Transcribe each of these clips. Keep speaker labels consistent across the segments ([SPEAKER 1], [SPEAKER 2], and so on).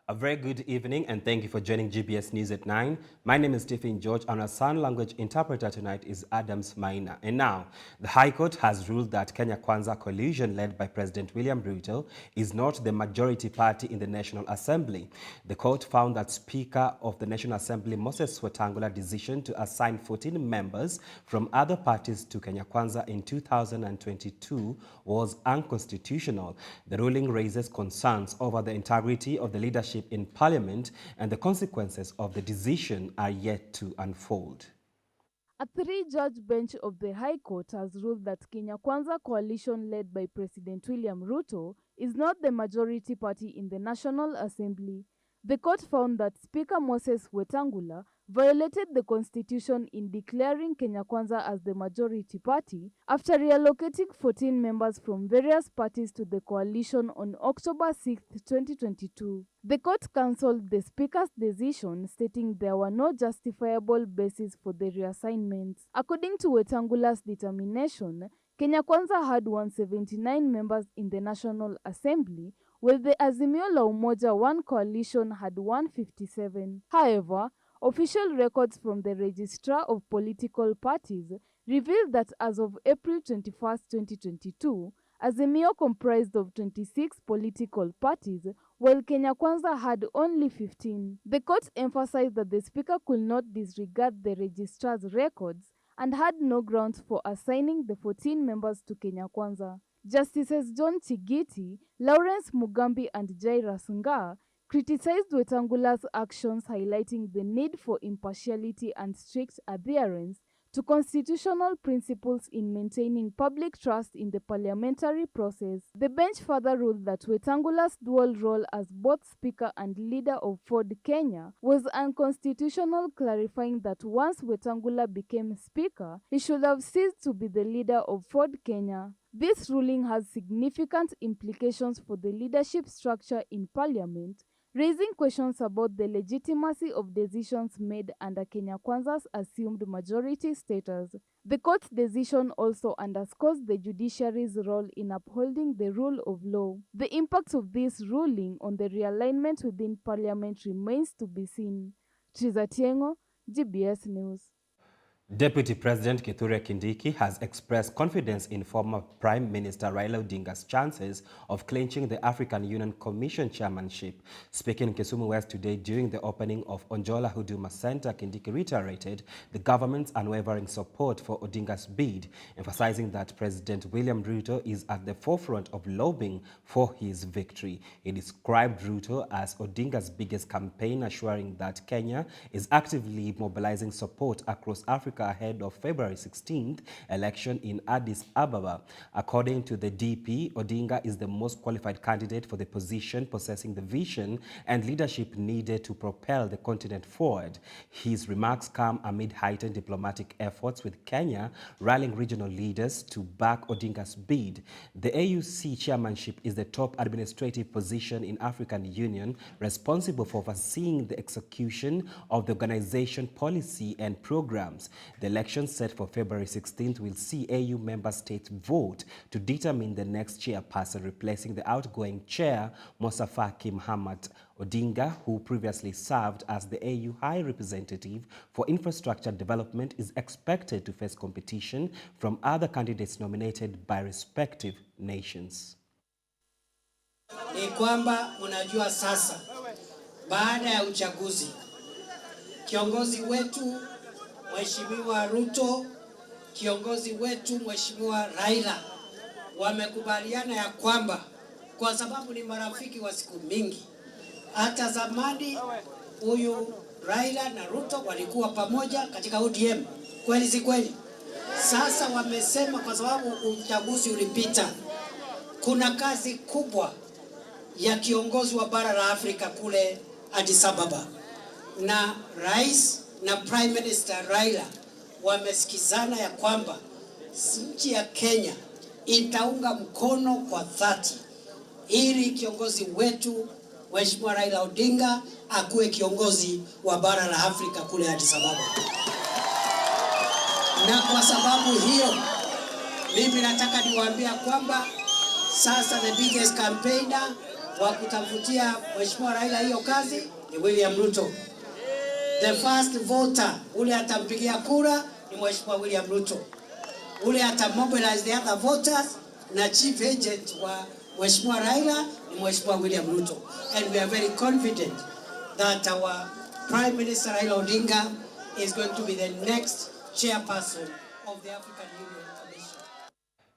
[SPEAKER 1] A very good evening and thank you for joining GBS News at 9. My name is Stephen George and our sign language interpreter tonight is Adams Maina. And now, the High Court has ruled that Kenya Kwanza coalition led by President William Ruto is not the majority party in the National Assembly. The court found that Speaker of the National Assembly Moses Wetangula's decision to assign 14 members from other parties to Kenya Kwanza in 2022 was unconstitutional. The ruling raises concerns over the integrity of the leadership in Parliament, and the consequences of the decision are yet to unfold.
[SPEAKER 2] A three-judge bench of the High Court has ruled that Kenya Kwanza coalition led by President William Ruto is not the majority party in the National Assembly. The court found that Speaker Moses Wetangula violated the constitution in declaring Kenya Kwanza as the majority party after reallocating 14 members from various parties to the coalition on October 6, 2022. The court cancelled the Speaker's decision, stating there were no justifiable basis for the reassignments. According to Wetangula's determination, Kenya Kwanza had 179 members in the National Assembly, while the Azimio la Umoja One coalition had 157. However, official records from the Registrar of Political Parties revealed that as of April 21, 2022, Azimio comprised of 26 political parties, while Kenya Kwanza had only 15. The court emphasized that the Speaker could not disregard the Registrar's records and had no grounds for assigning the 14 members to Kenya Kwanza. Justices John Tigiti, Lawrence Mugambi and Jairus Ngaah criticized Wetangula's actions, highlighting the need for impartiality and strict adherence to constitutional principles in maintaining public trust in the parliamentary process. The bench further ruled that Wetangula's dual role as both Speaker and leader of Ford Kenya was unconstitutional, clarifying that once Wetangula became Speaker, he should have ceased to be the leader of Ford Kenya. This ruling has significant implications for the leadership structure in Parliament, raising questions about the legitimacy of decisions made under Kenya Kwanza's assumed majority status. The court's decision also underscores the judiciary's role in upholding the rule of law. The impact of this ruling on the realignment within Parliament remains to be seen. Triza Tiengo, GBS News.
[SPEAKER 1] Deputy President Kithure Kindiki has expressed confidence in former Prime Minister Raila Odinga's chances of clinching the African Union Commission chairmanship. Speaking in Kisumu West today during the opening of Onjola Huduma Center, Kindiki reiterated the government's unwavering support for Odinga's bid, emphasizing that President William Ruto is at the forefront of lobbying for his victory. He described Ruto as Odinga's biggest campaign, assuring that Kenya is actively mobilizing support across Africa ahead of February 16th election in Addis Ababa. According to the DP, Odinga is the most qualified candidate for the position, possessing the vision and leadership needed to propel the continent forward. His remarks come amid heightened diplomatic efforts, with Kenya rallying regional leaders to back Odinga's bid. The AUC chairmanship is the top administrative position in African Union, responsible for overseeing the execution of the organization policy and programs. The election set for February 16th will see AU member states vote to determine the next chairperson, replacing the outgoing chair, Musa Faki Mohammed. Odinga, who previously served as the AU High Representative for Infrastructure Development, is expected to face competition from other candidates nominated by respective nations.
[SPEAKER 3] Ni kwamba unajua sasa, baada ya uchaguzi, kiongozi wetu Mheshimiwa Ruto, kiongozi wetu Mheshimiwa Raila wamekubaliana ya kwamba, kwa sababu ni marafiki wa siku mingi, hata zamani huyu Raila na Ruto walikuwa pamoja katika ODM, kweli si kweli? Sasa wamesema kwa sababu uchaguzi ulipita, kuna kazi kubwa ya kiongozi wa bara la Afrika kule Addis Ababa, na rais na Prime Minister Raila wamesikizana ya kwamba nchi ya Kenya itaunga mkono kwa dhati ili kiongozi wetu Mheshimiwa Raila Odinga akuwe kiongozi wa bara la Afrika kule Addis Ababa. Na kwa sababu hiyo, mimi nataka niwaambia kwamba sasa the biggest campaigner wa kutafutia Mheshimiwa Raila hiyo kazi ni William Ruto. The first voter ule atampigia kura ni Mheshimiwa William Ruto. Ule atamobilize the other voters na chief agent wa Mheshimiwa Raila ni Mheshimiwa William Ruto. And we are very confident that our Prime Minister Raila Odinga is going to be the next chairperson of the African Union Commission.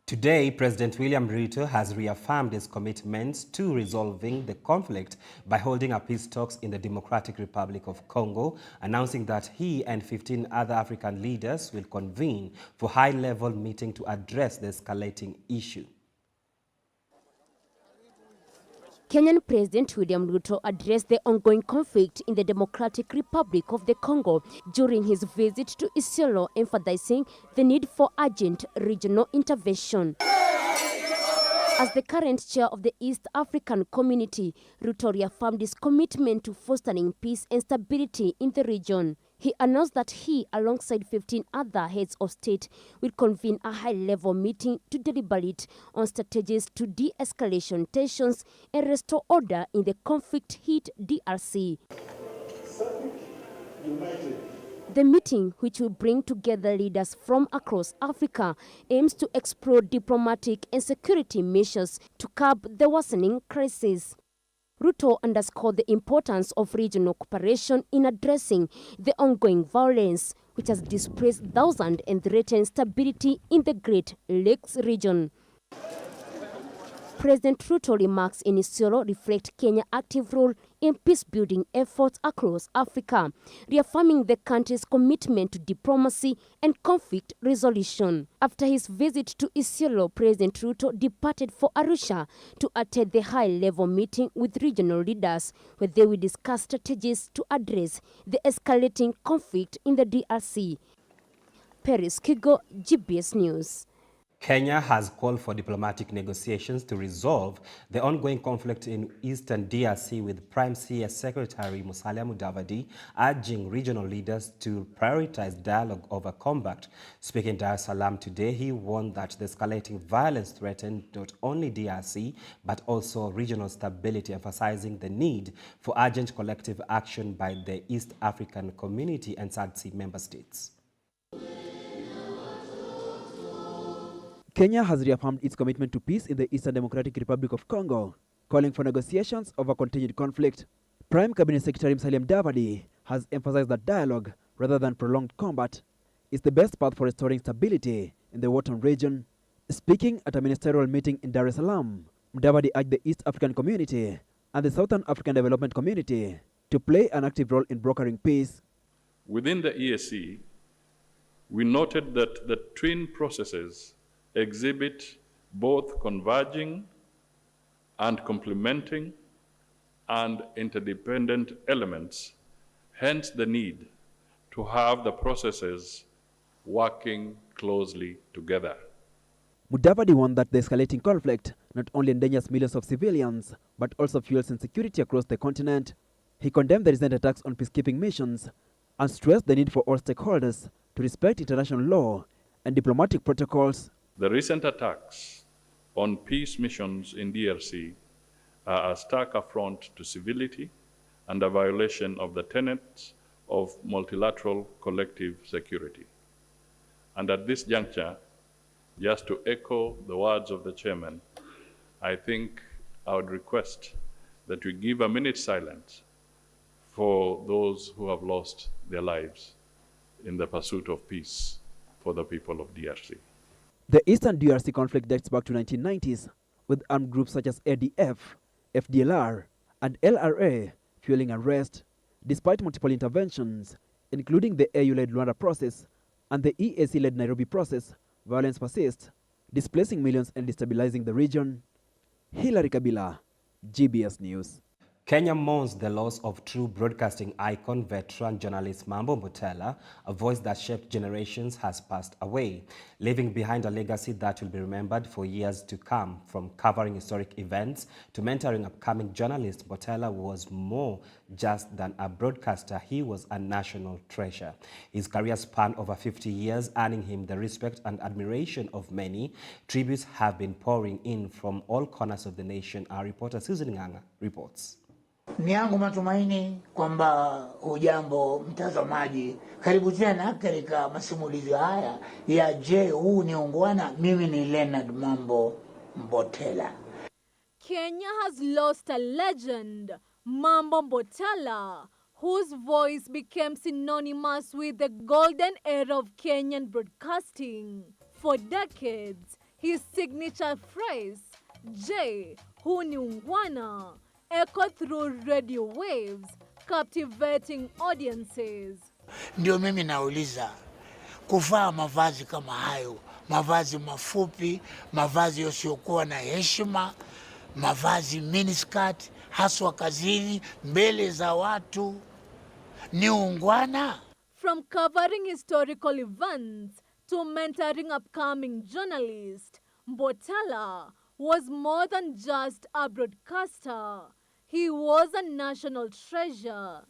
[SPEAKER 1] Today, President William Ruto has reaffirmed his commitment to resolving the conflict by holding a peace talks in the Democratic Republic of Congo, announcing that he and 15 other African leaders will convene for high-level meeting to address the escalating issue.
[SPEAKER 4] Kenyan President William Ruto addressed the ongoing conflict in the Democratic Republic of the Congo during his visit to Isiolo, emphasizing the need for urgent regional intervention. As the current chair of the East African Community, Ruto reaffirmed his commitment to fostering peace and stability in the region. He announced that he, alongside 15 other heads of state, will convene a high-level meeting to deliberate on strategies to de-escalation tensions and restore order in the conflict-hit DRC. The meeting, which will bring together leaders from across Africa, aims to explore diplomatic and security measures to curb the worsening crisis. Ruto underscored the importance of regional cooperation in addressing the ongoing violence, which has displaced thousands and threatened stability in the Great Lakes region. President Ruto remarks in Isiolo reflect Kenya's active role in peace-building efforts across Africa, reaffirming the country's commitment to diplomacy and conflict resolution. After his visit to Isiolo, President Ruto departed for Arusha to attend the high-level meeting with regional leaders, where they will discuss strategies to address the escalating conflict in the DRC. Paris Kigo, GBS News.
[SPEAKER 1] Kenya has called for diplomatic negotiations to resolve the ongoing conflict in eastern DRC, with Prime CS Secretary Musalia Mudavadi urging regional leaders to prioritize dialogue over combat. Speaking in Dar es Salaam today, he warned that the escalating violence threatened not only DRC but also regional stability, emphasizing the need for urgent collective action by the East African Community and SADC member states.
[SPEAKER 5] Kenya has reaffirmed its commitment to peace in the Eastern Democratic Republic of Congo, calling for negotiations over continued conflict. Prime Cabinet Secretary Musalia Mudavadi has emphasized that dialogue, rather than prolonged combat, is the best path for restoring stability in the war-torn region. Speaking at a ministerial meeting in Dar es Salaam, Mudavadi urged the East African Community and the Southern African Development Community to play an active role in brokering peace.
[SPEAKER 6] Within the EAC, we noted that the twin processes exhibit both converging and complementing and interdependent elements, hence the need to have the processes working closely together.
[SPEAKER 5] Mudavadi warned that the escalating conflict not only endangers millions of civilians, but also fuels insecurity across the continent. He condemned the recent attacks on peacekeeping missions and stressed the need for all stakeholders to respect international law and diplomatic protocols.
[SPEAKER 6] The recent attacks on peace missions in DRC are a stark affront to civility and a violation of the tenets of multilateral collective security. And at this juncture, just to echo the words of the chairman, I think I would request that we give a minute's silence for those who have lost their lives in the pursuit of peace for the people of DRC.
[SPEAKER 5] The Eastern DRC conflict dates back to 1990s, with armed groups such as ADF, FDLR, and LRA fueling unrest. Despite multiple interventions, including the AU-led Rwanda process and the EAC-led Nairobi process, violence persists, displacing millions and destabilizing the region. Hilary Kabila, GBS News.
[SPEAKER 1] Kenya mourns the loss of true broadcasting icon, veteran journalist Mambo Mbotela. A voice that shaped generations has passed away, leaving behind a legacy that will be remembered for years to come. From covering historic events to mentoring upcoming journalists, Mbotela was more just than a broadcaster. He was a national treasure. His career spanned over 50 years, earning him the respect and admiration of many. Tributes have been pouring in from all corners of the nation. Our reporter Susan Nganga reports.
[SPEAKER 7] Ni yangu matumaini kwamba hujambo mtazamaji. Karibu tena katika masimulizi haya ya Je, huu ni ungwana? Mimi ni Leonard Mambo Mbotela.
[SPEAKER 2] Kenya has lost a legend, Mambo Mbotela, whose voice became synonymous with the golden era of Kenyan broadcasting. For decades, his signature phrase, Je, huu ni ungwana, echoed through radio waves, captivating audiences.
[SPEAKER 7] Ndio mimi nauliza, kuvaa mavazi kama hayo, mavazi mafupi, mavazi yasiyokuwa na heshima, mavazi miniskirt, haswa kazini, mbele za watu, ni ungwana?
[SPEAKER 2] From covering historical events to mentoring upcoming journalists, Mbotela was more than just a broadcaster. He was a national treasure.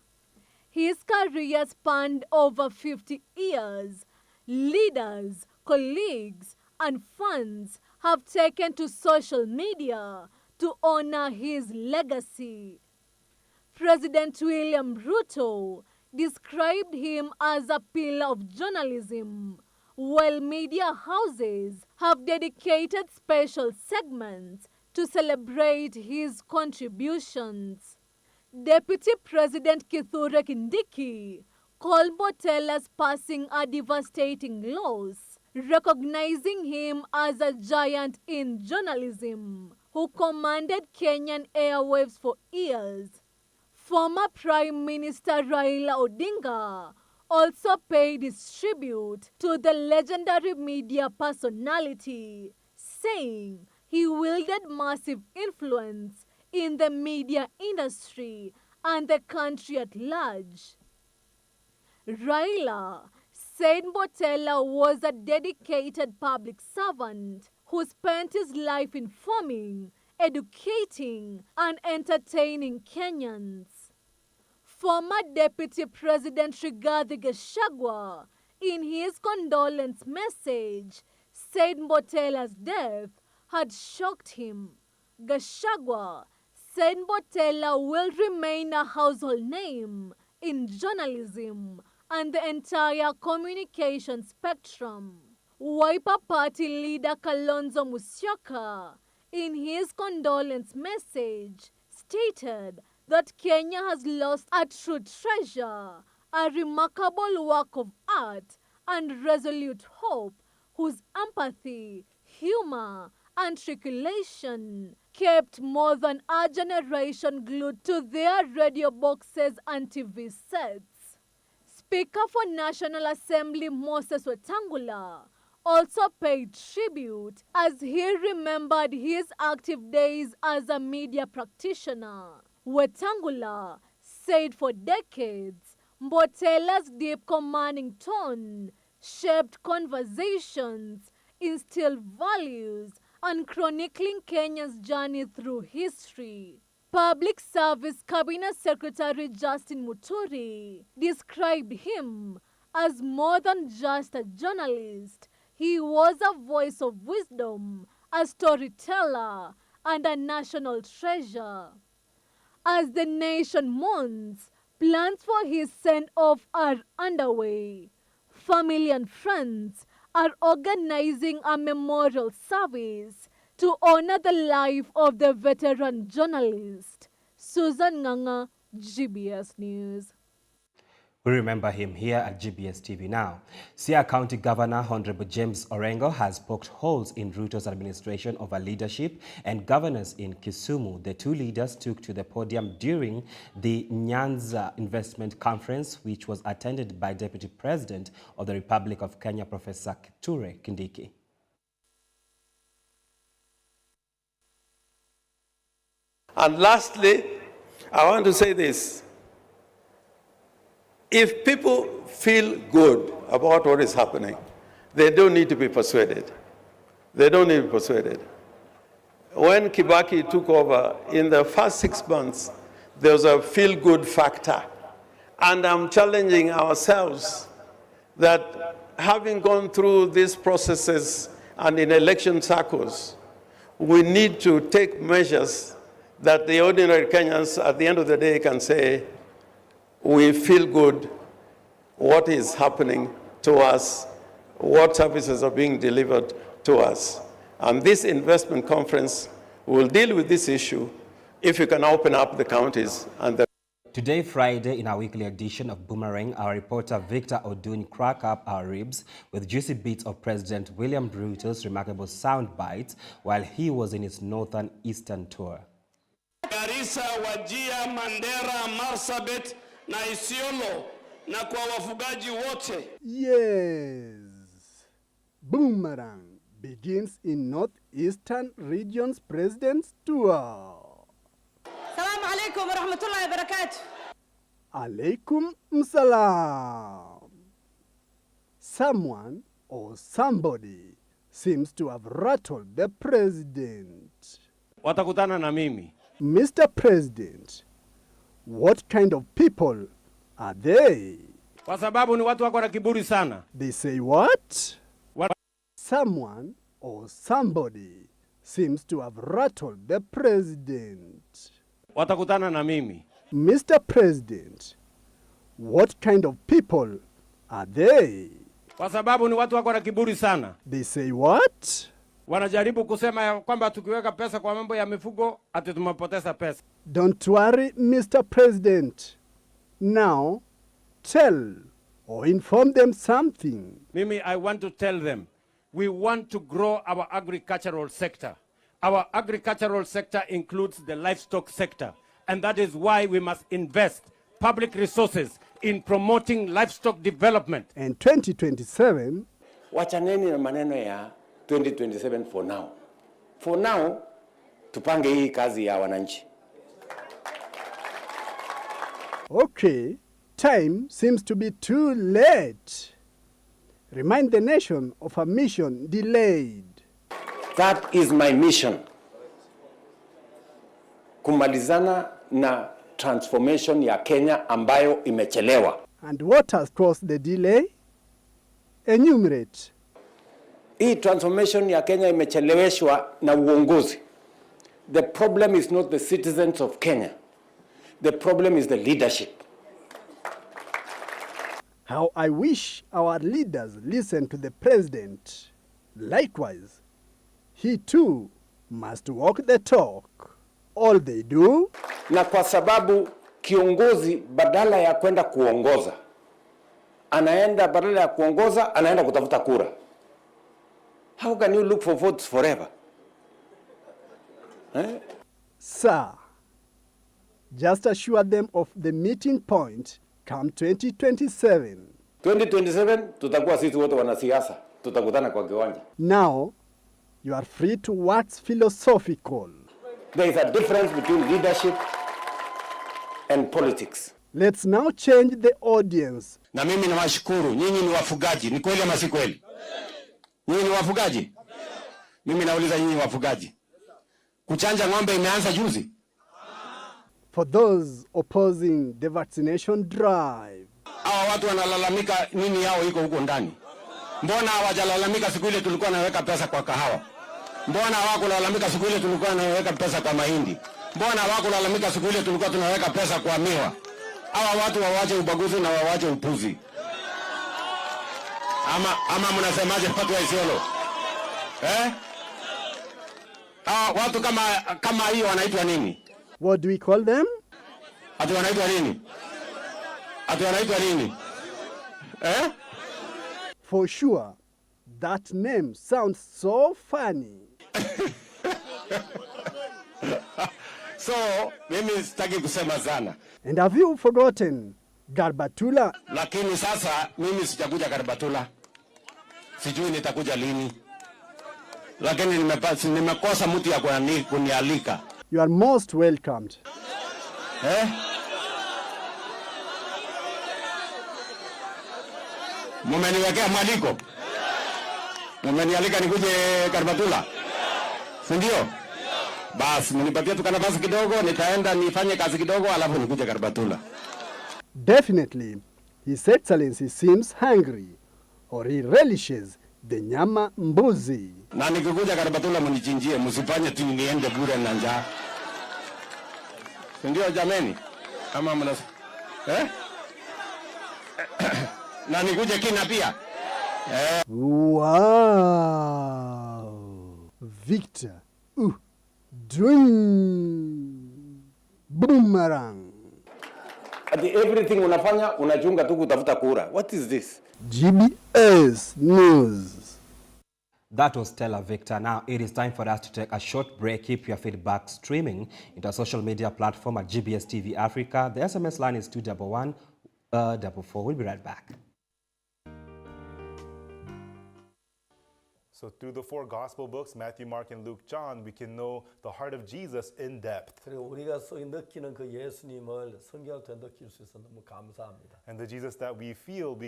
[SPEAKER 2] His career spanned over 50 years. Leaders, colleagues, and fans have taken to social media to honor his legacy. President William Ruto described him as a pillar of journalism, while media houses have dedicated special segments to celebrate his contributions. Deputy President Kindiki called Mbotela's passing a devastating loss, recognizing him as a giant in journalism who commanded Kenyan airwaves for years. Former Prime Minister Raila Odinga also paid his tribute to the legendary media personality, saying he wielded massive influence in the media industry and the country at large. Raila said Mbotela was a dedicated public servant who spent his life informing, educating, and entertaining Kenyans. Former Deputy President Rigathi Gachagua, in his condolence message, said Mbotela's death had shocked him. Gachagua said Mbotela will remain a household name in journalism and the entire communication spectrum. Wiper Party leader Kalonzo Musyoka, in his condolence message, stated that Kenya has lost a true treasure, a remarkable work of art and resolute hope, whose empathy, humor, and articulation kept more than a generation glued to their radio boxes and TV sets. Speaker for National Assembly Moses Wetangula also paid tribute as he remembered his active days as a media practitioner. Wetangula said for decades, Mbotela's deep commanding tone shaped conversations, instilled values, and chronicling Kenya's journey through history. Public Service Cabinet Secretary Justin Muturi described him as more than just a journalist. He was a voice of wisdom, a storyteller, and a national treasure. As the nation mourns, plans for his send-off are underway. Family and friends are organizing a memorial service to honor the life of the veteran journalist. Susan Nganga, GBS News.
[SPEAKER 1] We remember him here at GBS TV now. Siaya County Governor Honorable James Orengo has poked holes in Ruto's administration over leadership and governance in Kisumu. The two leaders took to the podium during the Nyanza Investment Conference, which was attended by Deputy President of the Republic of Kenya, Professor Kindiki.
[SPEAKER 8] And lastly, I want to say this. If people feel good about what is happening, they don't need to be persuaded. They don't need to be persuaded. When Kibaki took over, in the first 6 months, there was a feel-good factor. And I'm challenging ourselves that having gone through these processes and in election cycles, we need to take measures that the ordinary Kenyans at the end of the day can say, we feel good, what is happening to us, what services are being delivered to us. And this investment conference will deal with this issue if you can open up the counties and the
[SPEAKER 1] Today, Friday, in our weekly edition of Boomerang, our reporter Victor Odun crack up our ribs with juicy bits of President William Ruto's remarkable sound bites while he was in his northern eastern tour.
[SPEAKER 9] Garissa, Wajir, Mandera, Marsabit na Isiolo na kwa wafugaji wote.
[SPEAKER 10] Yes. Boomerang begins in Northeastern Region's President's Tour.
[SPEAKER 11] Assalamu alaikum wa rahmatullahi wa barakatuh.
[SPEAKER 10] Alaikum salam. Someone or somebody seems to have rattled the president.
[SPEAKER 9] Watakutana na mimi.
[SPEAKER 10] Mr. President, what kind of people are they?
[SPEAKER 9] Kwa sababu ni watu wako na kiburi sana.
[SPEAKER 10] They say what? Someone or somebody seems to have rattled the president.
[SPEAKER 9] Watakutana na mimi.
[SPEAKER 10] Mr. President, what kind of people are they?
[SPEAKER 9] Kwa sababu ni watu wako na kiburi sana.
[SPEAKER 10] They say what?
[SPEAKER 9] Wanajaribu kusema ya kwamba tukiweka pesa kwa mambo ya mifugo ati tumepoteza pesa.
[SPEAKER 10] Don't worry, Mr. President. Now, tell or inform them something.
[SPEAKER 9] Mimi, I want to tell them, we want to grow our agricultural sector. Our agricultural sector includes the livestock sector, and that is why we must invest public resources in promoting livestock development.
[SPEAKER 10] And 2027,
[SPEAKER 12] wachaneni na maneno ya 2027 for now. For now, tupange hii kazi ya wananchi.
[SPEAKER 10] Okay, time seems to be too late. Remind the nation of a mission delayed.
[SPEAKER 12] That is my mission. Kumalizana na transformation ya Kenya ambayo imechelewa.
[SPEAKER 10] And what has caused the delay? Enumerate.
[SPEAKER 12] Hii transformation ya Kenya imecheleweshwa na uongozi. The problem is not the citizens of Kenya. The problem is the leadership.
[SPEAKER 10] How I wish our leaders listen to the president. Likewise, he too must walk the talk. All they do.
[SPEAKER 12] Na kwa sababu kiongozi badala ya kwenda kuongoza, anaenda kutafuta kura. How can you look for votes forever?
[SPEAKER 10] Sir, just assure them of the meeting point come 2027.
[SPEAKER 12] 2027 tutakuwa sisi wote wanasiasa, tutakutana kwa kiwanja.
[SPEAKER 10] Now, you are free to wax philosophical.
[SPEAKER 12] There is a difference between leadership and politics.
[SPEAKER 10] Let's now change the audience.
[SPEAKER 9] Na mimi nawashukuru, nyinyi ni wafugaji, ni kweli ama si kweli? Nyinyi ni wafugaji? Mimi nauliza nyinyi wafugaji. Kuchanja ng'ombe imeanza juzi?
[SPEAKER 10] For those opposing the vaccination drive.
[SPEAKER 9] Hawa watu wanalalamika nini yao iko huko ndani? Mbona hawajalalamika siku ile tulikuwa naweka pesa kwa kahawa? Mbona hawakulalamika siku ile tulikuwa naweka pesa kwa mahindi? Mbona hawakulalamika siku ile tulikuwa tunaweka pesa kwa miwa? Hawa watu wawache ubaguzi na wawache upuzi. Ama mnasemaje watu wa Isiolo? Watu kama hiyo wanaitwa nini?
[SPEAKER 10] What do we call them?
[SPEAKER 9] Ati wanaitwa nini? Ati wanaitwa nini?
[SPEAKER 10] For sure, that name sounds so funny.
[SPEAKER 9] So, mimi sitaki kusema sana.
[SPEAKER 10] And have you forgotten Garbatula?
[SPEAKER 9] Lakini sasa mimi sijakuja Garbatula. Sijui nitakuja lini. Lakini nimekosa mtu ya kunialika.
[SPEAKER 10] You are most welcomed.
[SPEAKER 9] Mumeniwekea mwaliko? Mumenialika nikuje Karbatula? Si ndio? Basi mnipatie tu nafasi kidogo, nitaenda nifanye kazi kidogo alafu nikuje Karbatula.
[SPEAKER 10] Definitely, His Excellency seems hungry, or he relishes the nyama mbuzi.
[SPEAKER 9] Na nikikuja Karbatula mnichinjie, msifanye tu niende bure na njaa. Si ndio jameni? Kama mna na nikuje kina pia.
[SPEAKER 10] Wow! Victor, doing Boomerang.
[SPEAKER 12] At everything unafanya unachunga tu kutafuta kura. What is this?
[SPEAKER 10] GBS News.
[SPEAKER 1] That was Stella Victor. Now it is time for us to take a short break. Keep your feedback streaming into our social media platform at GBS TV Africa. The SMS line is 211-44. We'll be right back.
[SPEAKER 13] So through the 4 gospel books, Matthew, Mark, and Luke, John, we can know the heart of Jesus in depth. And the Jesus that we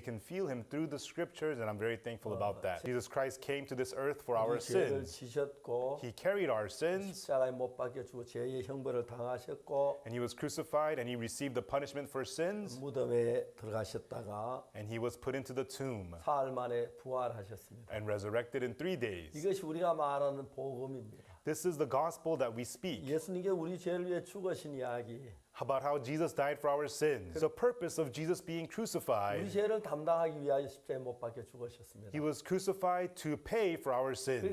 [SPEAKER 13] can feel him through the scriptures, and I'm very thankful about that. Jesus Christ came to this earth for our sins. He carried our sins. And he was crucified, and he received the punishment for sins. And he was put into the tomb and resurrected in 3 days. This is the gospel that we speak. About how Jesus died for our sins. The purpose of Jesus being crucified. He was crucified to pay for our sins.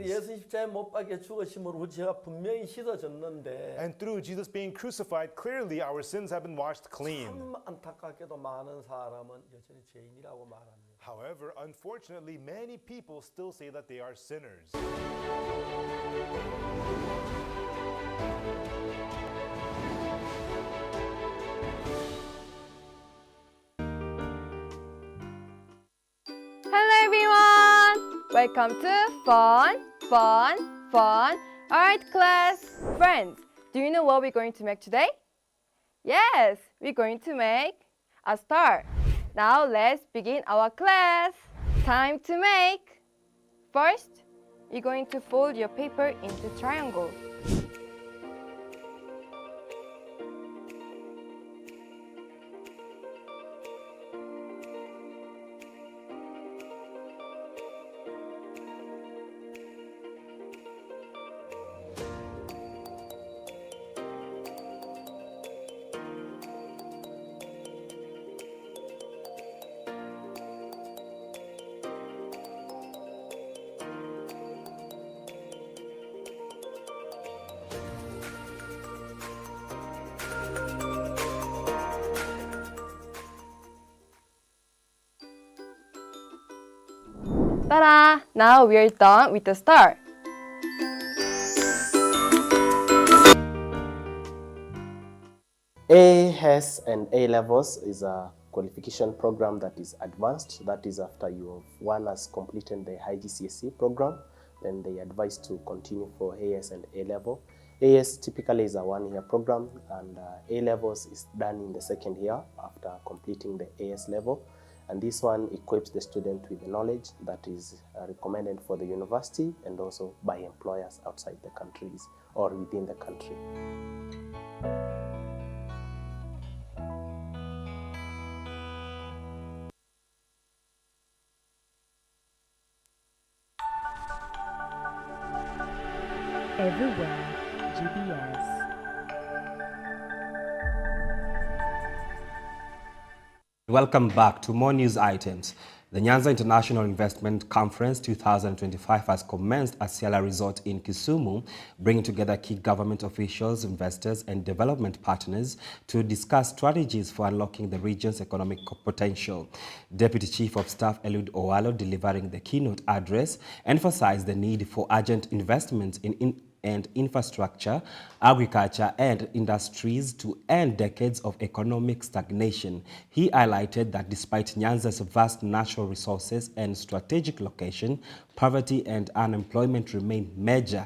[SPEAKER 13] And through Jesus being crucified, clearly our sins have been washed clean. However, unfortunately, many people still say that they are sinners.
[SPEAKER 14] Hello everyone! Welcome to Fun Art Class! Friends, do you know what we're going to make today? Yes, we're going to make a star. Now let's begin our class. Time to make. First, you're going to fold your paper into triangle. Ta-da! Now we are done with the star.
[SPEAKER 15] AS and A levels is a qualification program that is advanced. That is after one has completed the high GCSE program, then they advise to continue for AS and A level. AS typically is a 1-year program, and A levels is done in the 2nd year after completing the AS level. And this one equips the student with the knowledge that is recommended for the university and also by employers outside the countries or within the country.
[SPEAKER 2] Everywhere, GBS.
[SPEAKER 1] Welcome back to more news items. The Nyanza International Investment Conference 2025 has commenced at Ciala Resort in Kisumu, bringing together key government officials, investors, and development partners to discuss strategies for unlocking the region's economic potential. Deputy Chief of Staff Eliud Owalo, delivering the keynote address, emphasized the need for urgent investments in infrastructure, agriculture, and industries to end decades of economic stagnation. He highlighted that despite Nyanza's vast natural resources and strategic location, poverty and unemployment remain major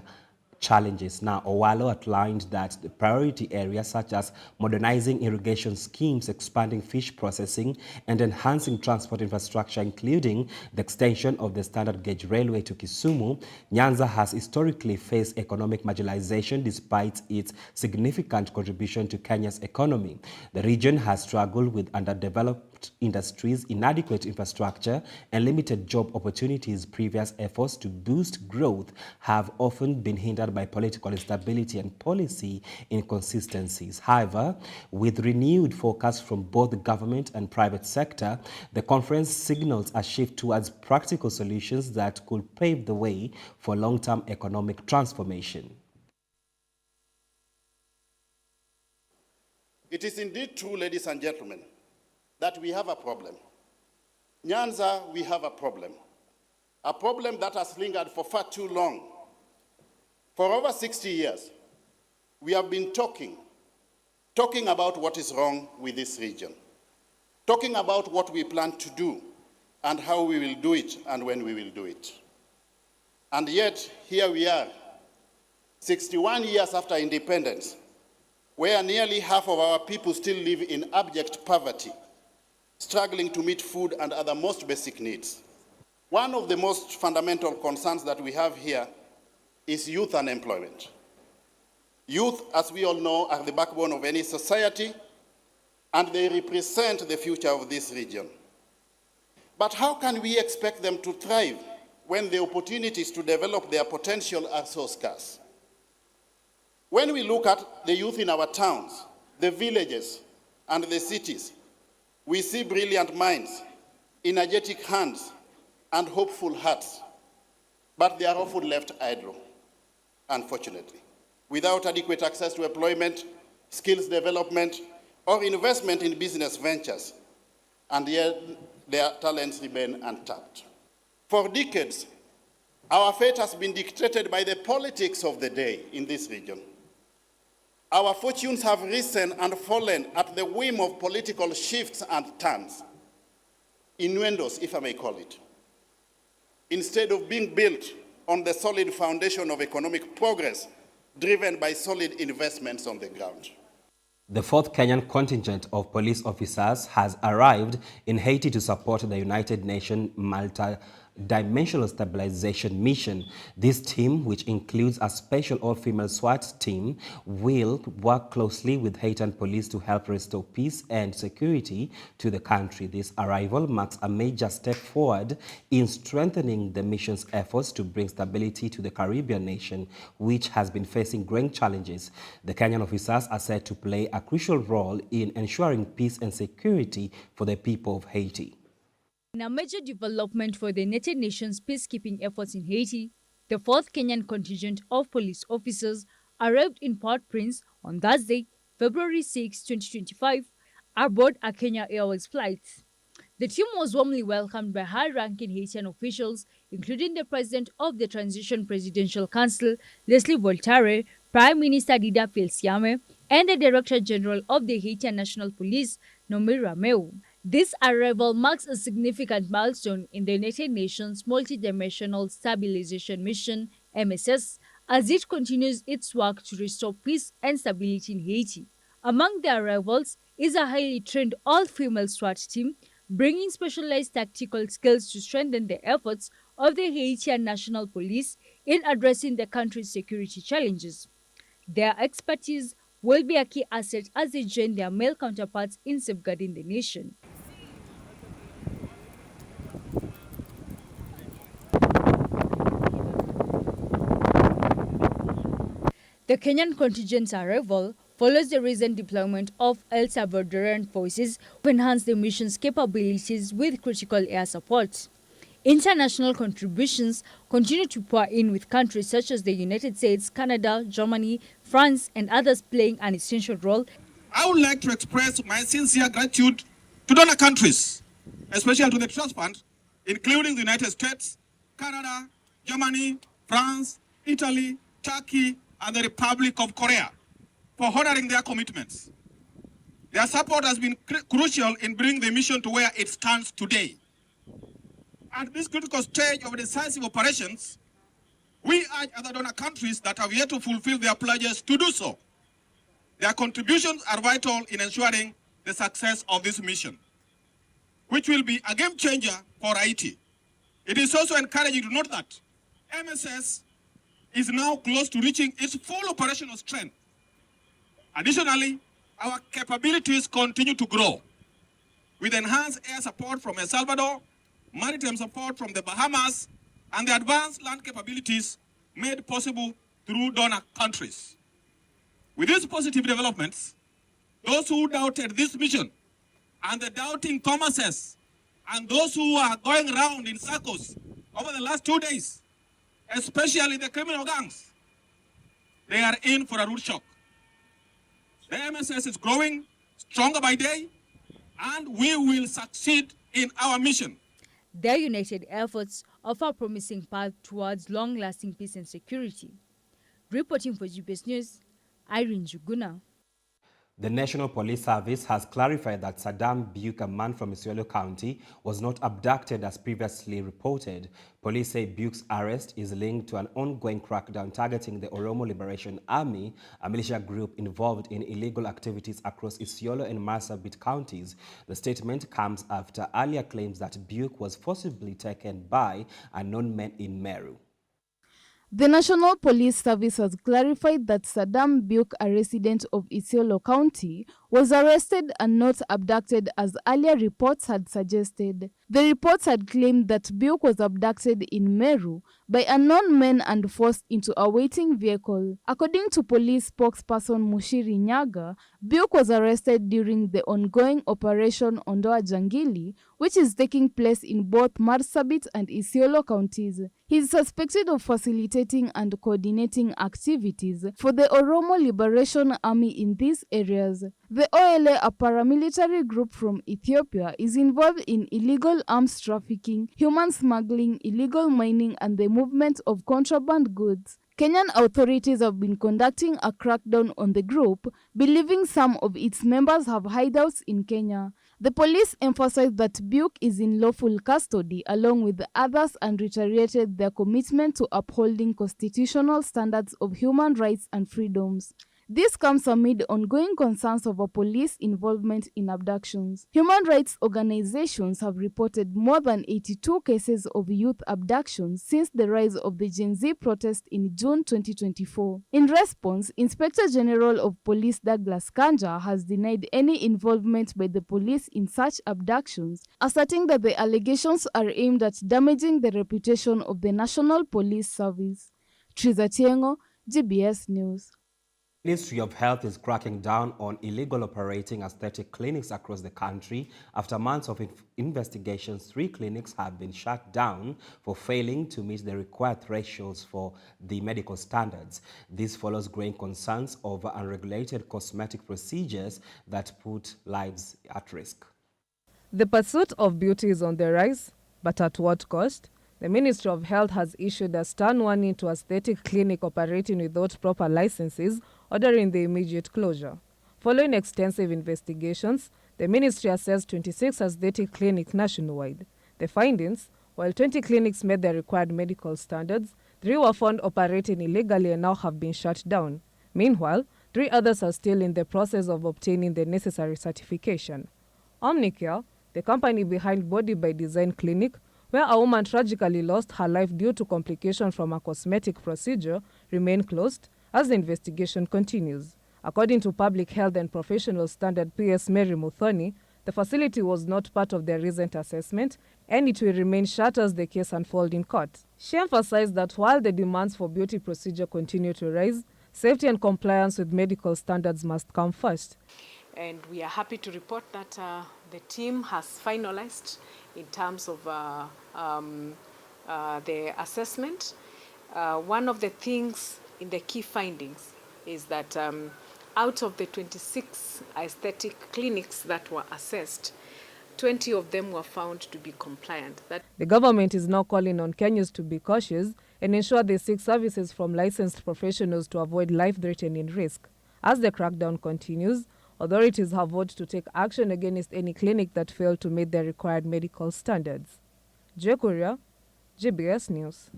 [SPEAKER 1] challenges. Now, Owalo outlined that the priority areas such as modernizing irrigation schemes, expanding fish processing, and enhancing transport infrastructure, including the extension of the standard gauge railway to Kisumu, Nyanza has historically faced economic marginalization despite its significant contribution to Kenya's economy. The region has struggled with underdeveloped industries, inadequate infrastructure, and limited job opportunities. Previous efforts to boost growth have often been hindered by political instability and policy inconsistencies. However, with renewed focus from both the government and private sector, the conference signals a shift towards practical solutions that could pave the way for long-term economic transformation.
[SPEAKER 16] It is indeed true, ladies and gentlemen, that we have a problem. Nyanza, we have a problem that has lingered for far too long. For over 60 years, we have been talking about what is wrong with this region, talking about what we plan to do and how we will do it and when we will do it. And yet, here we are, 61 years after independence, where nearly half of our people still live in abject poverty, struggling to meet food and other most basic needs. One of the most fundamental concerns that we have here is youth unemployment. Youth, as we all know, are the backbone of any society, and they represent the future of this region. But how can we expect them to thrive when the opportunities to develop their potential are so scarce? When we look at the youth in our towns, the villages, and the cities, we see brilliant minds, energetic hands, and hopeful hearts, but they are often left idle, unfortunately, without adequate access to employment, skills development, or investment in business ventures, and yet their talents remain untapped. For decades, our fate has been dictated by the politics of the day in this region. Our fortunes have risen and fallen at the whim of political shifts and turns, innuendos, if I may call it, instead of being built on the solid foundation of economic progress driven by solid investments on the ground.
[SPEAKER 1] The fourth Kenyan contingent of police officers has arrived in Haiti to support the United Nations multi-dimensional stabilization mission. This team, which includes a special all-female SWAT team, will work closely with Haitian police to help restore peace and security to the country. This arrival marks a major step forward in strengthening the mission's efforts to bring stability to the Caribbean nation, which has been facing growing challenges. The Kenyan officers are said to play a crucial role in ensuring peace and security for the people of Haiti.
[SPEAKER 17] In a major development for the United Nations peacekeeping efforts in Haiti, the fourth Kenyan contingent of police officers arrived in Port-au-Prince on Thursday, February 6, 2025, aboard a Kenya Airways flight. The team was warmly welcomed by high-ranking Haitian officials, including the President of the Transition Presidential Council, Leslie Voltaire, Prime Minister Dida Felsiame, and the Director General of the Haitian National Police, Nomi Rameu. This arrival marks a significant milestone in the United Nations Multidimensional Stabilization Mission, MSS, as it continues its work to restore peace and stability in Haiti. Among the arrivals is a highly trained all-female SWAT team, bringing specialized tactical skills to strengthen the efforts of the Haitian National Police in addressing the country's security challenges. Their expertise will be a key asset as they join their male counterparts in safeguarding the nation. The Kenyan contingent's arrival follows the recent deployment of El Salvadoran forces to enhance the mission's capabilities with critical air support. International contributions continue to pour in, with countries such as the United States, Canada, Germany, France, and others playing an essential role.
[SPEAKER 18] I would like to express my sincere gratitude to donor countries, especially to the Trust Fund, including the United States, Canada, Germany, France, Italy, Turkey, and the Republic of Korea, for honoring their commitments. Their support has been crucial in bringing the mission to where it stands today. At this critical stage of decisive operations, We urge other donor countries that have yet to fulfill their pledges to do so. Their contributions are vital in ensuring the success of this mission, which will be a game changer for Haiti. It is also encouraging to note that MSS is now close to reaching its full operational strength. Additionally, our capabilities continue to grow with enhanced air support from El Salvador, maritime support from the Bahamas, and the advanced land capabilities made possible through donor countries. With these positive developments, those who doubted this mission and the doubting Thomases and those who are going around in circles over the last 2 days, especially the criminal gangs, they are in for a rude shock. The MSS is growing stronger by day, and we will succeed in our mission.
[SPEAKER 17] Their united efforts offer a promising path towards long-lasting peace and security. Reporting for GBS News, Irene Juguna.
[SPEAKER 1] The National Police Service has clarified that Saddam Buke, a man from Isiolo County, was not abducted as previously reported. Police say Buke's arrest is linked to an ongoing crackdown targeting the Oromo Liberation Army, a militia group involved in illegal activities across Isiolo and Marsabit counties. The statement comes after earlier claims that Buke was forcibly taken by unknown men in Meru.
[SPEAKER 2] The National Police Service has clarified that Saddam Buke, a resident of Isiolo County, was arrested and not abducted as earlier reports had suggested. The reports had claimed that Buke was abducted in Meru by unknown men and forced into a waiting vehicle. According to police spokesperson Mushiri Nyaga, Buke was arrested during the ongoing Operation Ondoa Jangili, which is taking place in both Marsabit and Isiolo counties. He is suspected of facilitating and coordinating activities for the Oromo Liberation Army in these areas. The OLA, a paramilitary group from Ethiopia, is involved in illegal arms trafficking, human smuggling, illegal mining, and the movement of contraband goods. Kenyan authorities have been conducting a crackdown on the group, believing some of its members have hideouts in Kenya. The police emphasized that Buke is in lawful custody along with the others and reiterated their commitment to upholding constitutional standards of human rights and freedoms. This comes amid ongoing concerns over police involvement in abductions. Human rights organizations have reported more than 82 cases of youth abductions since the rise of the Gen Z protest in June 2024. In response, Inspector General of Police Douglas Kanja has denied any involvement by the police in such abductions, asserting that the allegations are aimed at damaging the reputation of the National Police Service. Triza Tiengo, GBS News.
[SPEAKER 1] Ministry of Health is cracking down on illegal operating aesthetic clinics across the country. After months of investigations, 3 clinics have been shut down for failing to meet the required thresholds for the medical standards. This follows growing concerns over unregulated cosmetic procedures that put lives at risk.
[SPEAKER 19] The pursuit of beauty is on the rise, but at what cost? The Ministry of Health has issued a stern warning to aesthetic clinic operating without proper licenses, ordering the immediate closure. Following extensive investigations, the ministry assessed 26 aesthetic clinics nationwide. The findings, while 20 clinics met the required medical standards, 3 were found operating illegally and now have been shut down. Meanwhile, 3 others are still in the process of obtaining the necessary certification. Omnicare, the company behind Body by Design Clinic, where a woman tragically lost her life due to complications from a cosmetic procedure, remain closed as the investigation continues. According to Public Health and Professional Standard PS Mary Muthoni, the facility was not part of their recent assessment and it will remain shut as the case unfolds in court. She emphasized that while the demands for beauty procedure continue to rise, safety and compliance with medical standards must come first.
[SPEAKER 20] And we are happy to report that the team has finalized in terms of the assessment. One of the things in the key findings is that out of the 26 aesthetic clinics that were assessed, 20 of them were found to be compliant.
[SPEAKER 19] The government is now calling on Kenyans to be cautious and ensure they seek services from licensed professionals to avoid life-threatening risk. As the crackdown continues, authorities have vowed to take action against any clinic that failed to meet the required medical standards. Jekuria, GBS News.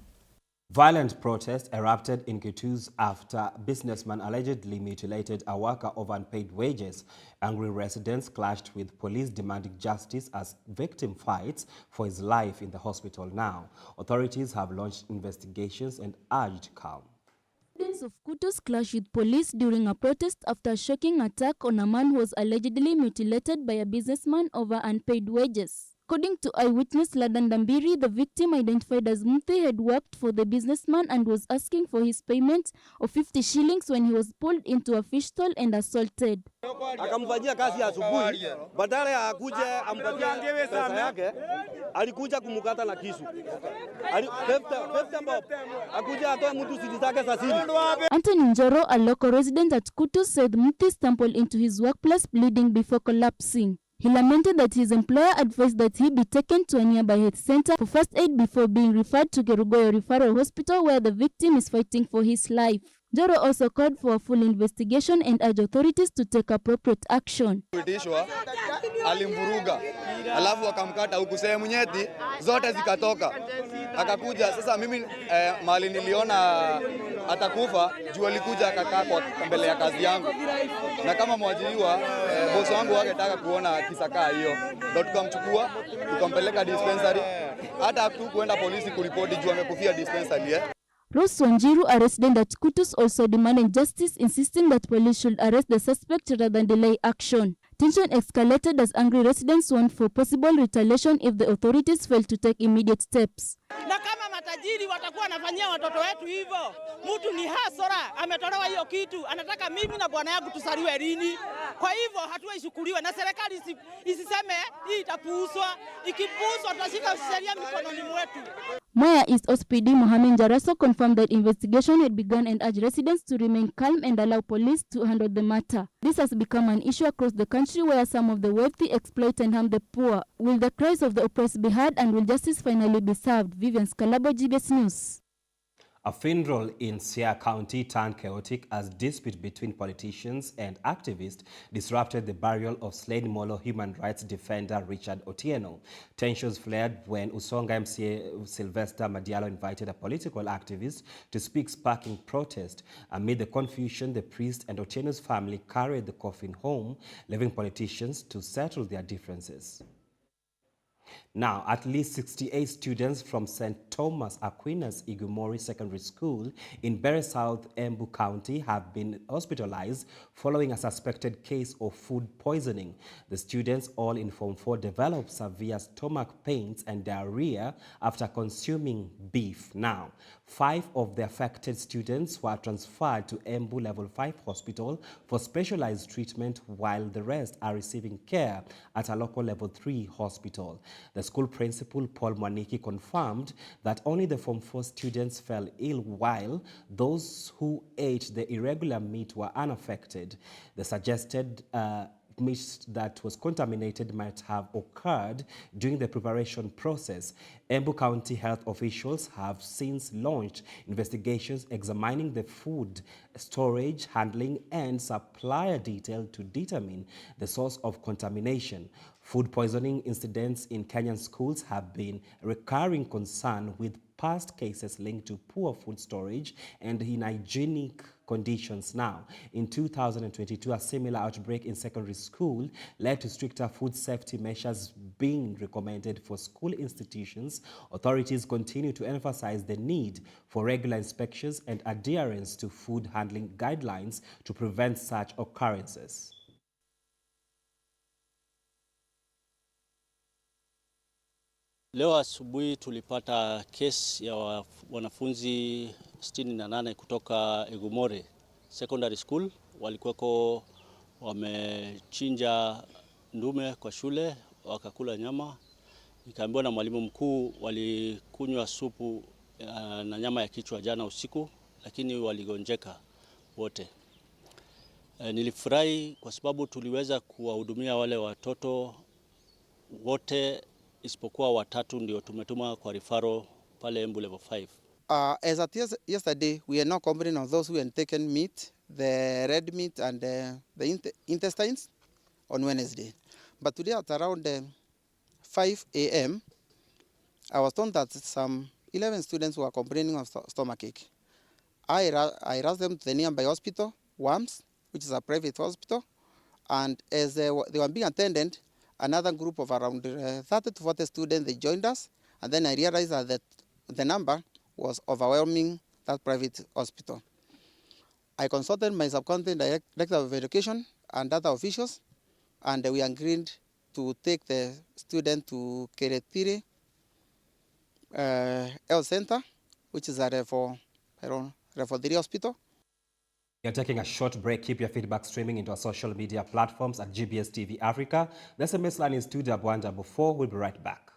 [SPEAKER 1] Violent protests erupted in Kutus after a businessman allegedly mutilated a worker over unpaid wages. Angry residents clashed with police demanding justice as victim fights for his life in the hospital now. Authorities have launched investigations and urged calm.
[SPEAKER 2] Residents of Kutus clashed with police during a protest after a shocking attack on a man who was allegedly mutilated by a businessman over unpaid wages. According to eyewitness Ladan Dambiri, the victim, identified as Mthi, had worked for the businessman and was asking for his payment of 50 shillings when he was pulled into a fish stall and assaulted.
[SPEAKER 21] Akamfanyia kazi asubuhi, badala ya akuje ampatie pesa yake, alikuja kumukata na kisu. Akuja atoe mtu siri zake za siri.
[SPEAKER 2] Anthony Njoro, a local resident at Kutus, said Mthi stumbled into his workplace bleeding before collapsing. He lamented that his employer advised that he be taken to a nearby health center for first aid before being referred to Kerugoyo Referral Hospital, where the victim is fighting for his life. Joro also called for a full investigation and urged authorities to take appropriate action.
[SPEAKER 21] Alimvuruga, alafu akamkata huku sehemu nyeti zote zikatoka. Akakuja sasa mimi mali niliona atakufa juu alikuja akakaa kwa mbele ya kazi yangu. Na kama mwajiriwa bosi wangu wangetaka kuona kisakaa hiyo. Ndio tukamchukua, tukampeleka dispensary. Hata hatukuenda polisi kuripoti juu amekufia dispensary.
[SPEAKER 2] Rose Wanjiru, a resident at Kutus, also demanded justice, insisting that police should arrest the suspect rather than delay action. Tension escalated as angry residents warned for possible retaliation if the authorities failed to take immediate steps.
[SPEAKER 11] Na kama matajiri watakuwa wanafanyia watoto wetu hivyo, mtu ni hasara, ametolewa hiyo kitu, anataka mimi na bwana yangu tusaliwe lini? Kwa hivyo hatua ishukuliwe na serikali isiseme hii itapuuzwa. Ikipuuzwa tutashika sheria mikononi mwetu.
[SPEAKER 2] Mwea East OSPD Mohamed Jaraso confirmed that investigation had begun and urged residents to remain calm and allow police to handle the matter. This has become an issue across the country where some of the wealthy exploit and harm the poor. Will the cries of the oppressed be heard and will justice finally be served? Vivian Scalabo, GBS News.
[SPEAKER 1] A funeral in Siaya County turned chaotic as dispute between politicians and activists disrupted the burial of slain Molo human rights defender Richard Otieno. Tensions flared when Usonga MCA Sylvester Madialo invited a political activist to speak, sparking protest. Amid the confusion, the priest and Otieno's family carried the coffin home, leaving politicians to settle their differences. Now, at least 68 students from St. Thomas Aquinas Igumori Secondary School in Bere South, Embu County have been hospitalized following a suspected case of food poisoning. The students, all in Form 4, developed severe stomach pains and diarrhea after consuming beef. Now, 5 of the affected students were transferred to Embu Level 5 Hospital for specialized treatment, while the rest are receiving care at a local Level 3 hospital. The school principal, Paul Mwaniki, confirmed that only the Form 4 students fell ill, while those who ate the irregular meat were unaffected. The suggested meat that was contaminated might have occurred during the preparation process. Embu County health officials have since launched investigations examining the food storage, handling, and supplier detail to determine the source of contamination. Food poisoning incidents in Kenyan schools have been a recurring concern, with past cases linked to poor food storage and unhygienic conditions. Now, in 2022, a similar outbreak in secondary school led to stricter food safety measures being recommended for school institutions. Authorities continue to emphasize the need for regular inspections and adherence to food handling guidelines to prevent such occurrences.
[SPEAKER 22] Leo asubuhi tulipata kesi ya wanafunzi 68 kutoka Igumori Secondary School. Walikuwako wamechinja ndume kwa shule, wakakula nyama. Nikaambiwa na mwalimu mkuu walikunywa supu na nyama ya kichwa jana usiku, lakini waligonjeka wote. Nilifurahi kwa sababu tuliweza kuwahudumia wale watoto wote isipokuwa watatu ndio tumetuma kwa referral pale Embu Level 5.
[SPEAKER 23] As at yesterday, we are now covering on those who had taken meat, the red meat and the intestines on Wednesday. But today at around 5 a.m., I was told that some 11 students were complaining of stomachache. I rushed them to the nearby hospital, WAMS, which is a private hospital, and as they were being attended, another group of around 30 to 40 students, they joined us, and then I realized that the number was overwhelming that private hospital. I consulted my subcounty director of education and other officials, and we agreed to take the student to Keretiri Health Center, which is a refugee hospital.
[SPEAKER 1] We are taking a short break. Keep your feedback streaming into our social media platforms at GBS TV Africa. The SMS line is 21144. We'll be right back.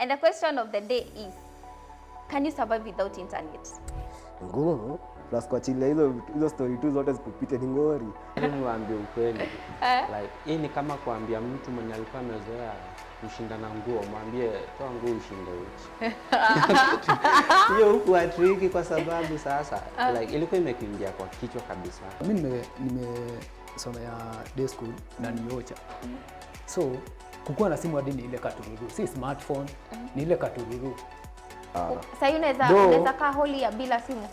[SPEAKER 3] And the question of the day is, can you survive without internet?
[SPEAKER 4] Ngumu, plus kuachilia hizo story tu zote zikupite ni ngori. Niwaambie ukweli. Like hii ni kama kuambia mtu mwenye alikuwa amezoea kushindana nguo, mwambie toa nguo ushinde uchi. Hiyo huku atriki kwa sababu sasa like ilikuwa imekuingia kwa kichwa kabisa.
[SPEAKER 6] Mimi nimesomea day school na niocha. So kukuwa na simu hadi ni ile katururu, si smartphone, ni ile katururu.
[SPEAKER 3] Sasa unaweza kaa holi ya bila simu.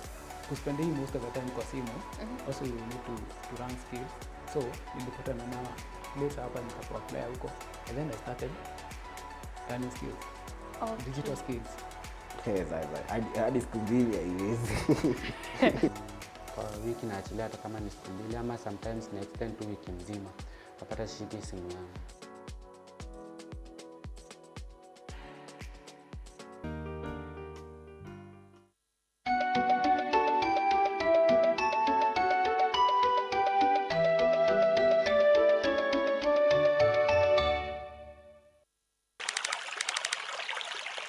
[SPEAKER 6] Kuspend hii most of the time kwa simu, also you need to run skills. So nilikutana na later hapa nikapo-apply huko, and then I started learning skills, digital skills.
[SPEAKER 4] Yes, hadi siku mbili haiwezi.
[SPEAKER 24] Kwa wiki naachilia hata kama ni siku mbili ama sometimes na extend to wiki nzima. Napata shida simu yangu.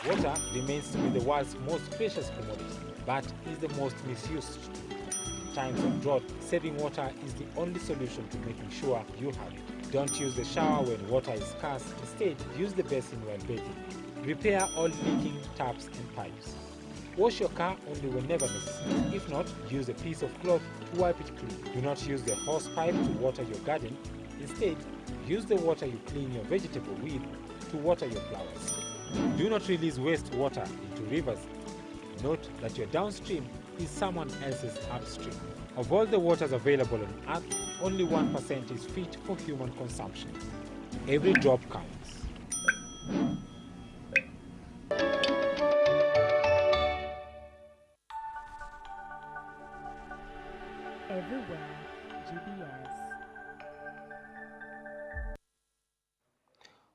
[SPEAKER 25] Water remains to be the world's most precious commodity, but is the most misused. In times of drought, saving water is the only solution to making sure you have it. Don't use the shower when water is scarce. Instead, use the basin while bathing. Repair all leaking taps and pipes. Wash your car only whenever necessary. If not, use a piece of cloth to wipe it clean. Do not use the hose pipe to water your garden. Instead, use the water you clean your vegetable with to water your flowers. Do not release wastewater into rivers. Note that your downstream is someone else's upstream. Of all the waters available on Earth, only 1% is fit for human consumption. Every drop counts.
[SPEAKER 2] Everywhere, GBS.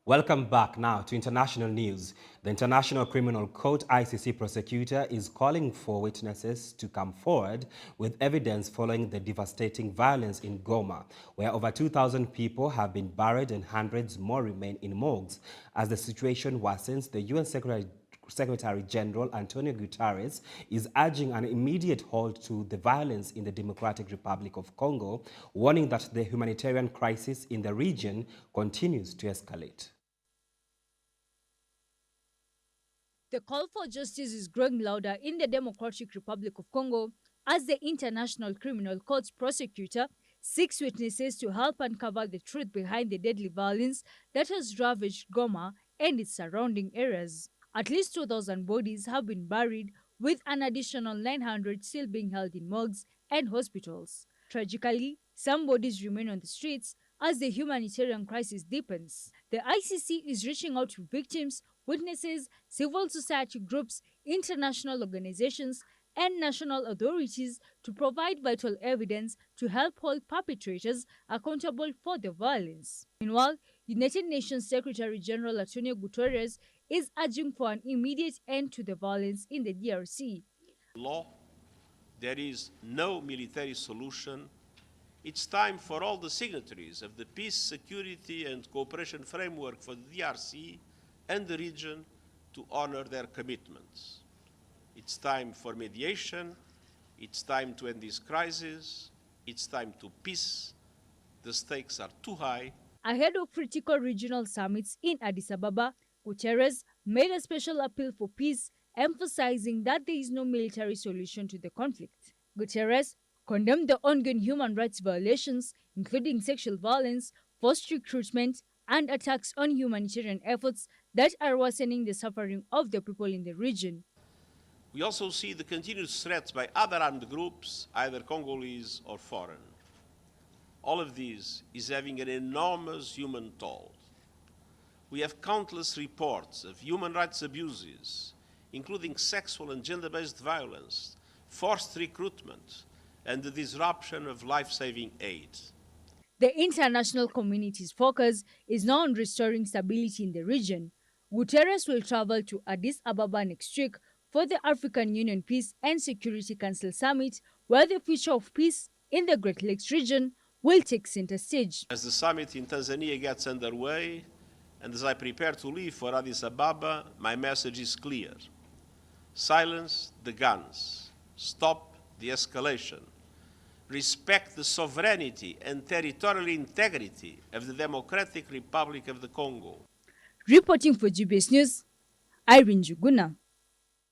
[SPEAKER 1] Welcome back now to international news. The International Criminal Court ICC prosecutor is calling for witnesses to come forward with evidence following the devastating violence in Goma, where over 2,000 people have been buried and hundreds more remain in morgues. As the situation worsens, the UN Secretary General Antonio Guterres is urging an immediate halt to the violence in the Democratic Republic of Congo, warning that the humanitarian crisis in the region continues to escalate.
[SPEAKER 17] The call for justice is growing louder in the Democratic Republic of Congo as the International Criminal Court's prosecutor seeks witnesses to help uncover the truth behind the deadly violence that has ravaged Goma and its surrounding areas. At least 2,000 bodies have been buried, with an additional 900 still being held in morgues and hospitals. Tragically, some bodies remain on the streets as the humanitarian crisis deepens. The ICC is reaching out to victims, witnesses, civil society groups, international organizations, and national authorities to provide vital evidence to help hold perpetrators accountable for the violence. Meanwhile, United Nations Secretary General Antonio Guterres is urging for an immediate end to the violence in the DRC.
[SPEAKER 5] Law, there is no military solution. It's time for all the signatories of the Peace, Security and Cooperation Framework for the DRC and the region to honor their commitments. It's time for mediation. It's time to end this crisis. It's time to peace. The stakes are too high.
[SPEAKER 17] Ahead of critical regional summits in Addis Ababa, Guterres made a special appeal for peace, emphasizing that there is no military solution to the conflict. Guterres condemned the ongoing human rights violations, including sexual violence, forced recruitment, and attacks on humanitarian efforts that are worsening the suffering of the people in the region.
[SPEAKER 5] We also see the continuous threats by other armed groups, either Congolese or foreign. All of this is having an enormous human toll. We have countless reports of human rights abuses, including sexual and gender-based violence, forced recruitment, and the disruption of life-saving aid.
[SPEAKER 17] The international community's focus is now on restoring stability in the region. Guterres will travel to Addis Ababa next week for the African Union Peace and Security Council Summit, where the future of peace in the Great Lakes region will take center stage.
[SPEAKER 5] As the summit in Tanzania gets underway, and as I prepare to leave for Addis Ababa, my message is clear. Silence the guns. Stop the escalation. Respect the sovereignty and territorial integrity of the Democratic Republic of the Congo.
[SPEAKER 17] Reporting for GBS News, Irene Juguna.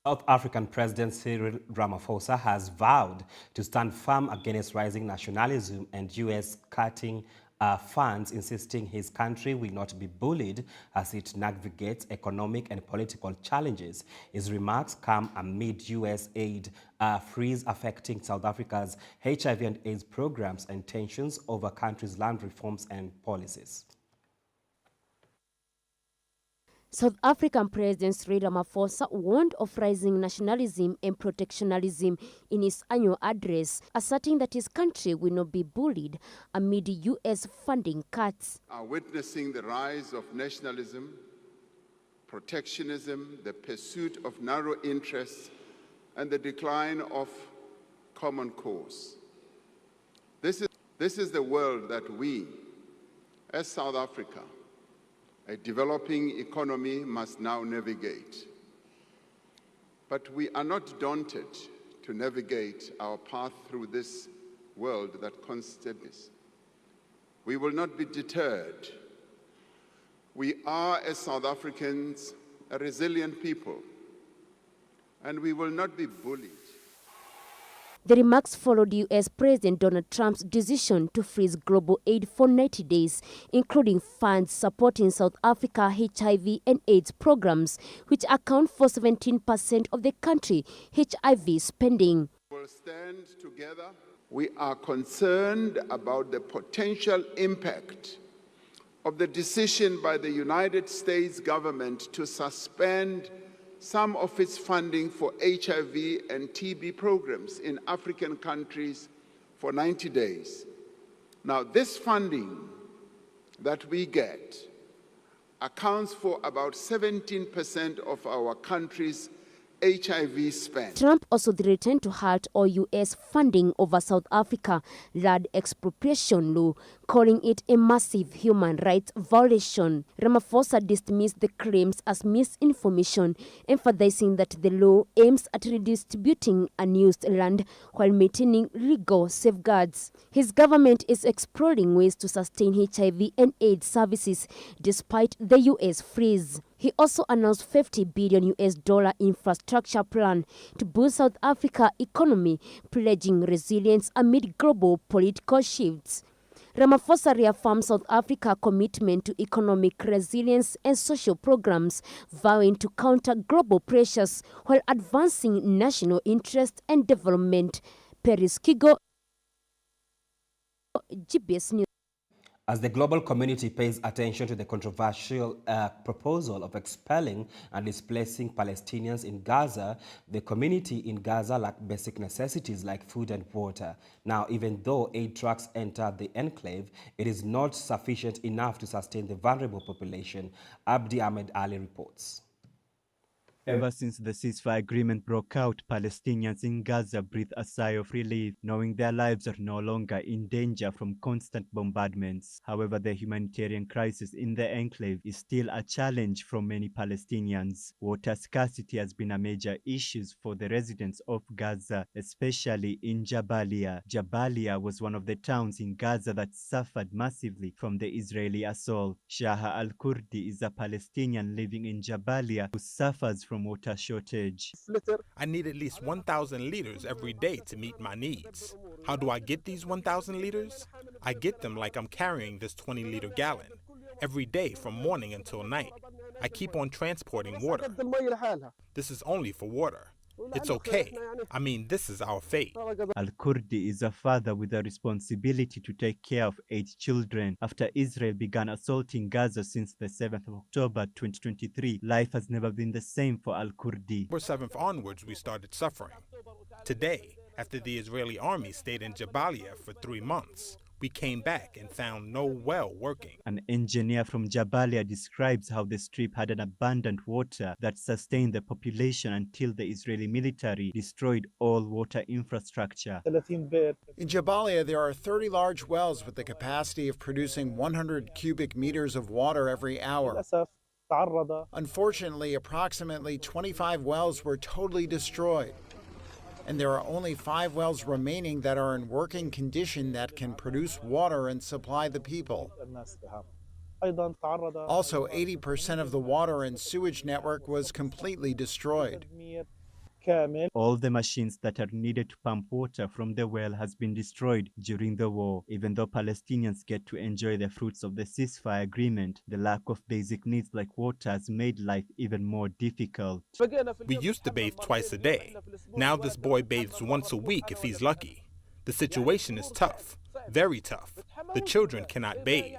[SPEAKER 1] South African President Cyril Ramaphosa has vowed to stand firm against rising nationalism and U.S. cutting funds, insisting his country will not be bullied as it navigates economic and political challenges. His remarks come amid U.S. aid freeze affecting South Africa's HIV and AIDS programs and tensions over country's land reforms and policies.
[SPEAKER 7] South African President Cyril Ramaphosa warned of rising nationalism and protectionism in his annual address, asserting that his country will not be bullied amid U.S. funding cuts.
[SPEAKER 8] Are witnessing the rise of nationalism, protectionism, the pursuit of narrow interests, and the decline of common cause. This is the world that we, as South Africa, a developing economy, must now navigate. But we are not daunted to navigate our path through this world that constantly. We will not be deterred. We are, as South Africans, a resilient people, and we will not be bullied.
[SPEAKER 7] The remarks followed U.S. President Donald Trump's decision to freeze global aid for 90 days, including funds supporting South Africa HIV and AIDS programs, which account for 17% of the country's HIV spending.
[SPEAKER 8] We will stand together. We are concerned about the potential impact of the decision by the United States government to suspend some of its funding for HIV and TB programs in African countries for 90 days. Now, this funding that we get accounts for about 17% of our country's HIV spend.
[SPEAKER 7] Trump also threatened to halt all U.S. funding over South Africa land expropriation law, calling it a massive human rights violation. Ramaphosa dismissed the claims as misinformation, emphasizing that the law aims at redistributing unused land while maintaining legal safeguards. His government is exploring ways to sustain HIV and AIDS services despite the U.S. freeze. He also announced $50 billion infrastructure plan to boost South Africa's economy, pledging resilience amid global political shifts. Ramaphosa reaffirmed South Africa's commitment to economic resilience and social programs, vowing to counter global pressures while advancing national interest and development. Paris Kigo, GBS News.
[SPEAKER 1] As the global community pays attention to the controversial proposal of expelling and displacing Palestinians in Gaza, the community in Gaza lack basic necessities like food and water. Now, even though aid trucks enter the enclave, it is not sufficient enough to sustain the vulnerable population. Abdi Ahmed Ali reports.
[SPEAKER 9] Ever since the ceasefire agreement broke out, Palestinians in Gaza breathe a sigh of relief, knowing their lives are no longer in danger from constant bombardments. However, the humanitarian crisis in the enclave is still a challenge for many Palestinians. Water scarcity has been a major issue for the residents of Gaza, especially in Jabalia. Jabalia was one of the towns in Gaza that suffered massively from the Israeli assault. Shaha al-Kurdi is a Palestinian living in Jabalia who suffers from water shortage.
[SPEAKER 10] I need at least 1,000 liters every day to meet my needs. How do I get these 1,000 liters? I get them like I'm carrying this 20-liter gallon every day from morning until night. I keep on transporting water. This is only for water. It's okay. I mean, this is our fate.
[SPEAKER 9] Al-Kurdi is a father with a responsibility to take care of 8 children. After Israel began assaulting Gaza since the 7th of October 2023, life has never been the same for Al-Kurdi.
[SPEAKER 10] October 7th onwards, we started suffering. Today, after the Israeli army stayed in Jabalia for 3 months, we came back and found no well working.
[SPEAKER 9] An engineer from Jabalia describes how the strip had an abundant water that sustained the population until the Israeli military destroyed all water infrastructure.
[SPEAKER 12] In Jabalia, there are 30 large wells with the capacity of producing 100 cubic meters of water every hour. Unfortunately, approximately 25 wells were totally destroyed. And there are only 5 wells remaining that are in working condition that can produce water and supply the people. Also, 80% of the water and sewage network was completely destroyed.
[SPEAKER 9] All the machines that are needed to pump water from the well has been destroyed during the war. Even though Palestinians get to enjoy the fruits of the ceasefire agreement, the lack of basic needs like water has made life even more difficult.
[SPEAKER 10] We used to bathe twice a day. Now this boy bathes once a week if he's lucky. The situation is tough, very tough. The children cannot bathe.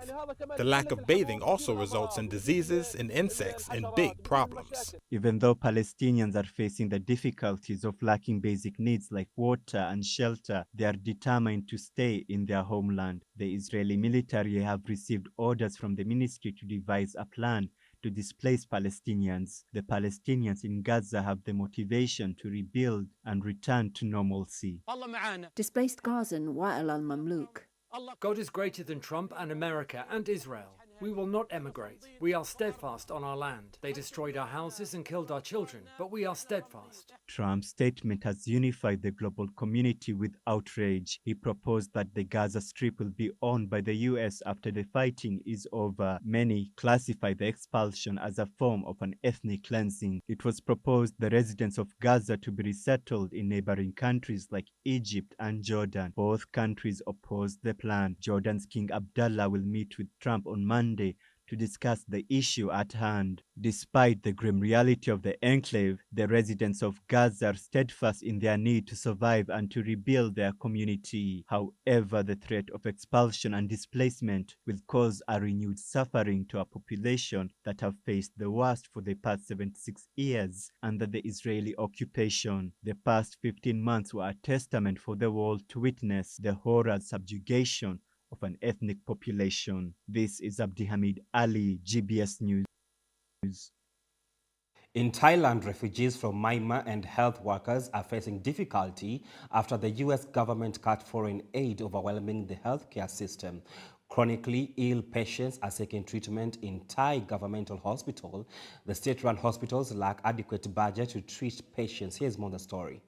[SPEAKER 10] The lack of bathing also results in diseases and insects and big problems.
[SPEAKER 9] Even though Palestinians are facing the difficulties of lacking basic needs like water and shelter, they are determined to stay in their homeland. The Israeli military have received orders from the ministry to devise a plan to displace Palestinians. The Palestinians in Gaza have the motivation to rebuild and return to normalcy.
[SPEAKER 13] Displaced Gazan Wa'il al-Mamluk.
[SPEAKER 14] God is greater than Trump and America and Israel. We will not emigrate. We are steadfast on our land. They destroyed our houses and killed our children, but we are steadfast.
[SPEAKER 9] Trump's statement has unified the global community with outrage. He proposed that the Gaza Strip will be owned by the US after the fighting is over. Many classify the expulsion as a form of an ethnic cleansing. It was proposed the residents of Gaza to be resettled in neighboring countries like Egypt and Jordan. Both countries opposed the plan. Jordan's King Abdullah will meet with Trump on Monday to discuss the issue at hand. Despite the grim reality of the enclave, the residents of Gaza are steadfast in their need to survive and to rebuild their community. However, the threat of expulsion and displacement will cause a renewed suffering to a population that have faced the worst for the past 76 years under the Israeli occupation. The past 15 months were a testament for the world to witness the horror subjugation of an ethnic population. This is Abdihamid Ali, GBS News.
[SPEAKER 1] In Thailand, refugees from Myanmar and health workers are facing difficulty after the US government cut foreign aid, overwhelming the healthcare system. Chronically ill patients are seeking treatment in Thai governmental hospital. The state-run hospitals lack adequate budget to treat patients. Here's more on the story.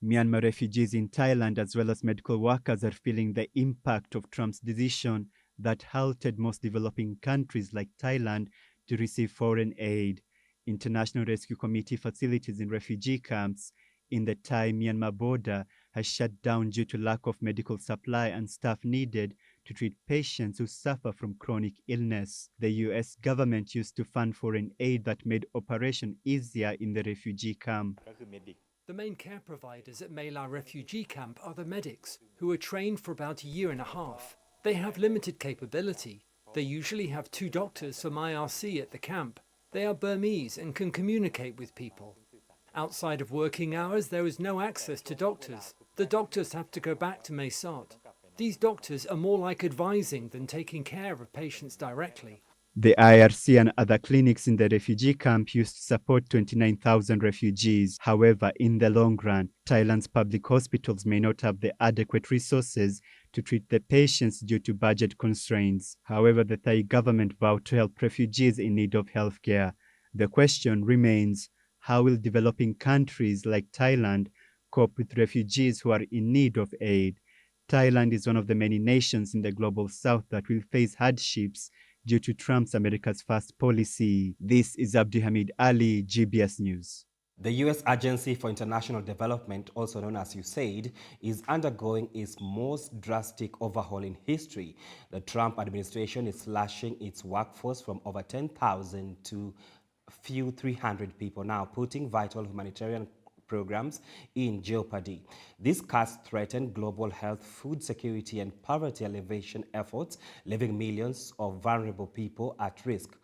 [SPEAKER 9] Myanmar refugees in Thailand as well as medical workers are feeling the impact of Trump's decision that halted most developing countries like Thailand to receive foreign aid. International Rescue Committee facilities in refugee camps in the Thai-Myanmar border has shut down due to lack of medical supply and staff needed to treat patients who suffer from chronic illness. The US government used to fund foreign aid that made operation easier in the refugee camp.
[SPEAKER 14] The main care providers at Mela refugee camp are the medics, who are trained for about a year and a half. They have limited capability. They usually have 2 doctors from IRC at the camp. They are Burmese and can communicate with people. Outside of working hours, there is no access to doctors. The doctors have to go back to Mae Sot. These doctors are more like advising than taking care of patients directly.
[SPEAKER 9] The IRC and other clinics in the refugee camp used to support 29,000 refugees. However, in the long run, Thailand's public hospitals may not have the adequate resources to treat the patients due to budget constraints. However, the Thai government vowed to help refugees in need of healthcare. The question remains, how will developing countries like Thailand cope with refugees who are in need of aid? Thailand is one of the many nations in the global south that will face hardships due to Trump's America's First policy. This is Abdihamid Ali, GBS News.
[SPEAKER 1] The U.S. Agency for International Development, also known as USAID, is undergoing its most drastic overhaul in history. The Trump administration is slashing its workforce from over 10,000 to few 300 people now, putting vital humanitarian programs in jeopardy. These cuts threaten global health, food security, and poverty alleviation efforts, leaving millions of vulnerable people at risk.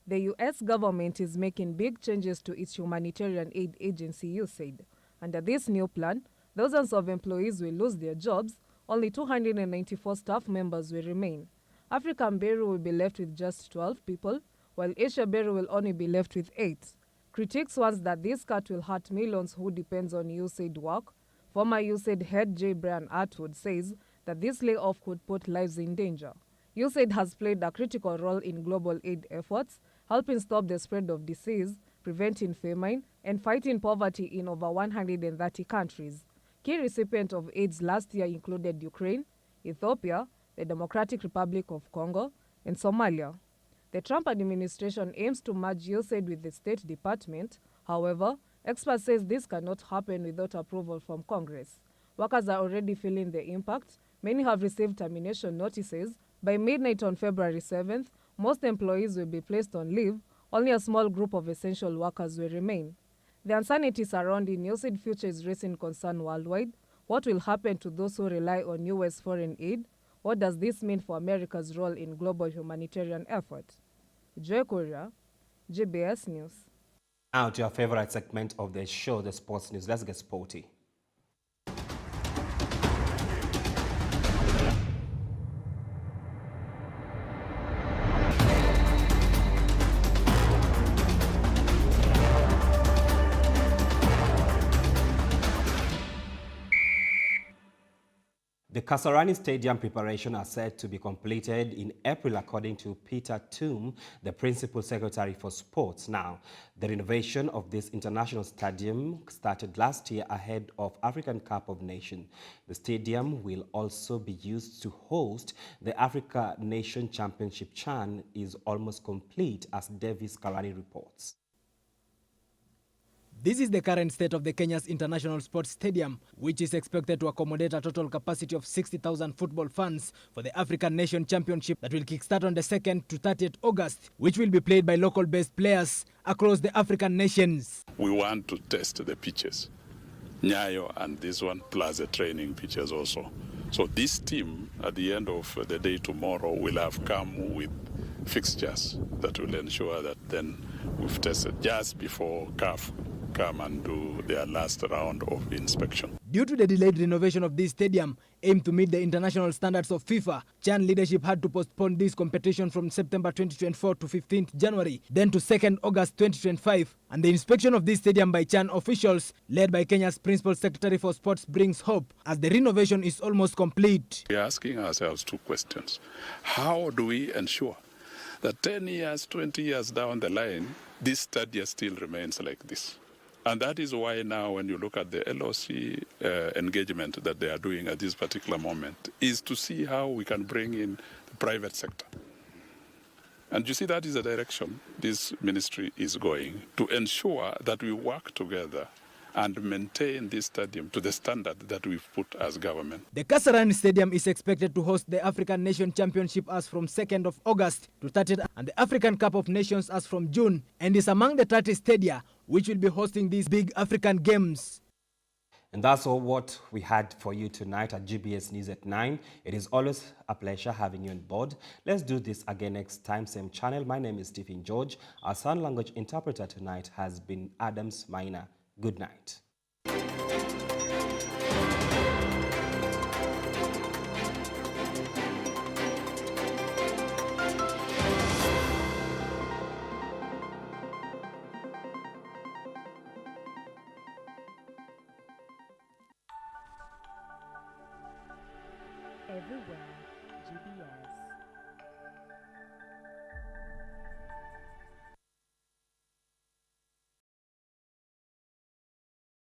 [SPEAKER 15] The U.S. government is making big changes to its humanitarian aid agency, USAID. Under this new plan, thousands of employees will lose their jobs. Only 294 staff members will remain. African Bureau will be left with just 12 people, while Asia Bureau will only be left with 8. Critics warn that this cut will hurt millions who depend on USAID work. Former USAID head J. Brian Atwood says that this layoff could put lives in danger. USAID has played a critical role in global aid efforts, helping stop the spread of disease, preventing famine, and fighting poverty in over 130 countries. Key recipients of aids last year included Ukraine, Ethiopia, the Democratic Republic of Congo, and Somalia. The Trump administration aims to merge USAID with the State Department. However, experts say this cannot happen without approval from Congress. Workers are already feeling the impact. Many have received termination notices. By midnight on February 7th, most employees will be placed on leave. Only a small group of essential workers will remain. The uncertainty surrounding USAID future is raising concern worldwide. What will happen to those who rely on U.S. foreign aid? What does this mean for America's role in global humanitarian effort? Joy Korea, GBS News.
[SPEAKER 1] Now to our favorite segment of the show, the sports news. Let's get sporty. The Kasarani Stadium preparation are set to be completed in April, according to Peter Toom, the Principal Secretary for Sports. Now, the renovation of this international stadium started last year ahead of African Cup of Nations. The stadium will also be used to host the Africa Nation Championship. CHAN is almost complete, as Davis Karani reports.
[SPEAKER 16] This is the current state of the Kenya's International Sports Stadium, which is expected to accommodate a total capacity of 60,000 football fans for the African Nation Championship that will kickstart on the 2nd to 30th August, which will be played by local-based players across the African nations.
[SPEAKER 18] We want to test the pitches, Nyayo and this one, plus the training pitches also. So this team, at the end of the day tomorrow, will have come with fixtures that will ensure that then we've tested just before CAF come and do their last round of inspection.
[SPEAKER 16] Due to the delayed renovation of this stadium, aimed to meet the international standards of FIFA, CHAN leadership had to postpone this competition from September 2024 to 15th January, then to 2nd August 2025. And the inspection of this stadium by CHAN officials, led by Kenya's Principal Secretary for Sports, brings hope, as the renovation is almost complete.
[SPEAKER 18] We are asking ourselves two questions. How do we ensure that 10 years, 20 years down the line, this stadium still remains like this? And that is why now when you look at the LOC engagement that they are doing at this particular moment, is to see how we can bring in the private sector. And you see, that is the direction this ministry is going, to ensure that we work together and maintain this stadium to the standard that we've put as government.
[SPEAKER 16] The Kasarani Stadium is expected to host the African Nation Championship as from 2nd of August to 30th, and the African Cup of Nations as from June, and is among the 30 stadia which will be hosting these big African games.
[SPEAKER 1] And that's all what we had for you tonight at GBS News at 9. It is always a pleasure having you on board. Let's do this again next time, same channel. My name is Stephen George. Our sign language interpreter tonight has been Adams Maina. Good night.
[SPEAKER 2] everywhere. GBS.